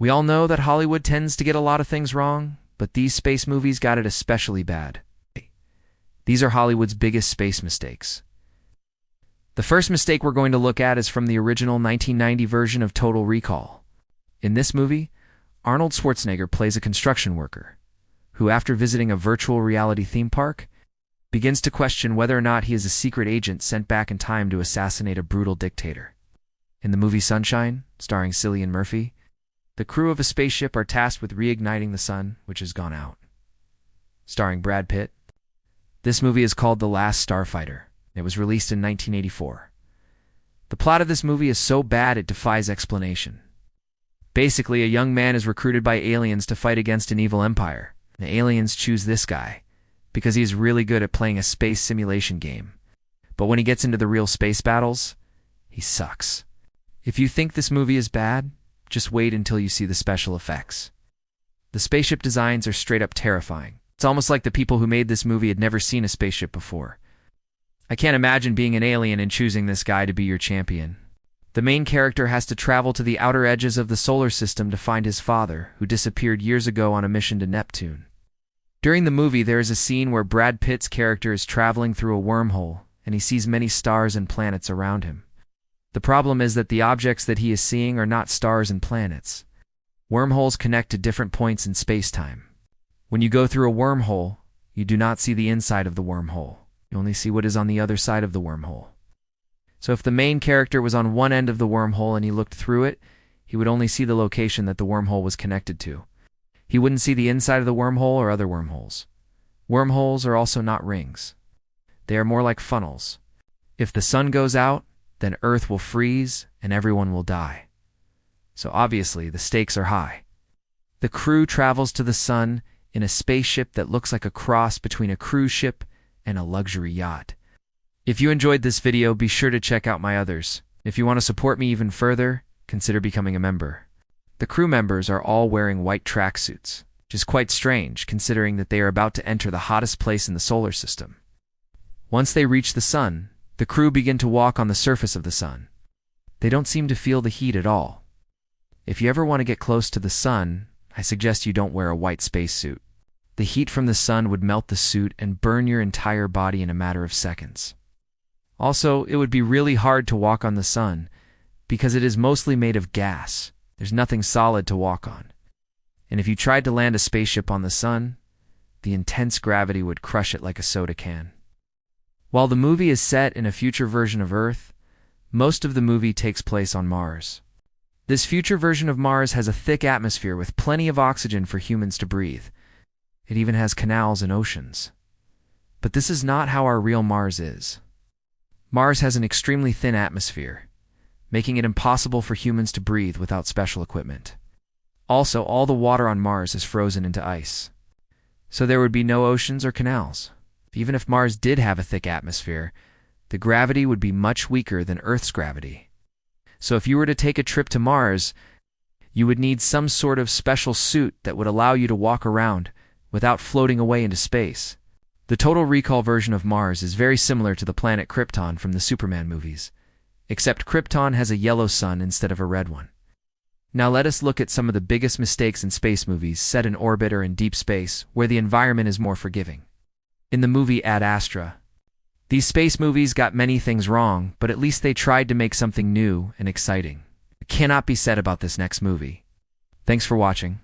We all know that Hollywood tends to get a lot of things wrong, but these space movies got it especially bad. These are Hollywood's biggest space mistakes. The first mistake we're going to look at is from the original 1990 version of Total Recall. In this movie, Arnold Schwarzenegger plays a construction worker who, after visiting a virtual reality theme park, begins to question whether or not he is a secret agent sent back in time to assassinate a brutal dictator. In the movie Sunshine, starring Cillian Murphy, the crew of a spaceship are tasked with reigniting the sun, which has gone out. Starring Brad Pitt, this movie is called The Last Starfighter. It was released in 1984. The plot of this movie is so bad it defies explanation. Basically, a young man is recruited by aliens to fight against an evil empire. The aliens choose this guy because he's really good at playing a space simulation game. But when he gets into the real space battles, he sucks. If you think this movie is bad, just wait until you see the special effects. The spaceship designs are straight up terrifying. It's almost like the people who made this movie had never seen a spaceship before. I can't imagine being an alien and choosing this guy to be your champion. The main character has to travel to the outer edges of the solar system to find his father, who disappeared years ago on a mission to Neptune. During the movie, there is a scene where Brad Pitt's character is traveling through a wormhole, and he sees many stars and planets around him. The problem is that the objects that he is seeing are not stars and planets. Wormholes connect to different points in space-time. When you go through a wormhole, you do not see the inside of the wormhole. You only see what is on the other side of the wormhole. So if the main character was on one end of the wormhole and he looked through it, he would only see the location that the wormhole was connected to. He wouldn't see the inside of the wormhole or other wormholes. Wormholes are also not rings. They are more like funnels. If the sun goes out, then Earth will freeze and everyone will die. So obviously, the stakes are high. The crew travels to the sun in a spaceship that looks like a cross between a cruise ship and a luxury yacht. If you enjoyed this video, be sure to check out my others. If you want to support me even further, consider becoming a member. The crew members are all wearing white tracksuits, which is quite strange considering that they are about to enter the hottest place in the solar system. Once they reach the sun, the crew begin to walk on the surface of the sun. They don't seem to feel the heat at all. If you ever want to get close to the sun, I suggest you don't wear a white spacesuit. The heat from the sun would melt the suit and burn your entire body in a matter of seconds. Also, it would be really hard to walk on the sun because it is mostly made of gas. There's nothing solid to walk on. And if you tried to land a spaceship on the sun, the intense gravity would crush it like a soda can. While the movie is set in a future version of Earth, most of the movie takes place on Mars. This future version of Mars has a thick atmosphere with plenty of oxygen for humans to breathe. It even has canals and oceans. But this is not how our real Mars is. Mars has an extremely thin atmosphere, making it impossible for humans to breathe without special equipment. Also, all the water on Mars is frozen into ice. So there would be no oceans or canals. Even if Mars did have a thick atmosphere, the gravity would be much weaker than Earth's gravity. So if you were to take a trip to Mars, you would need some sort of special suit that would allow you to walk around without floating away into space. The Total Recall version of Mars is very similar to the planet Krypton from the Superman movies, except Krypton has a yellow sun instead of a red one. Now let us look at some of the biggest mistakes in space movies set in orbit or in deep space, where the environment is more forgiving. In the movie Ad Astra, these space movies got many things wrong, but at least they tried to make something new and exciting. It cannot be said about this next movie. Thanks for watching.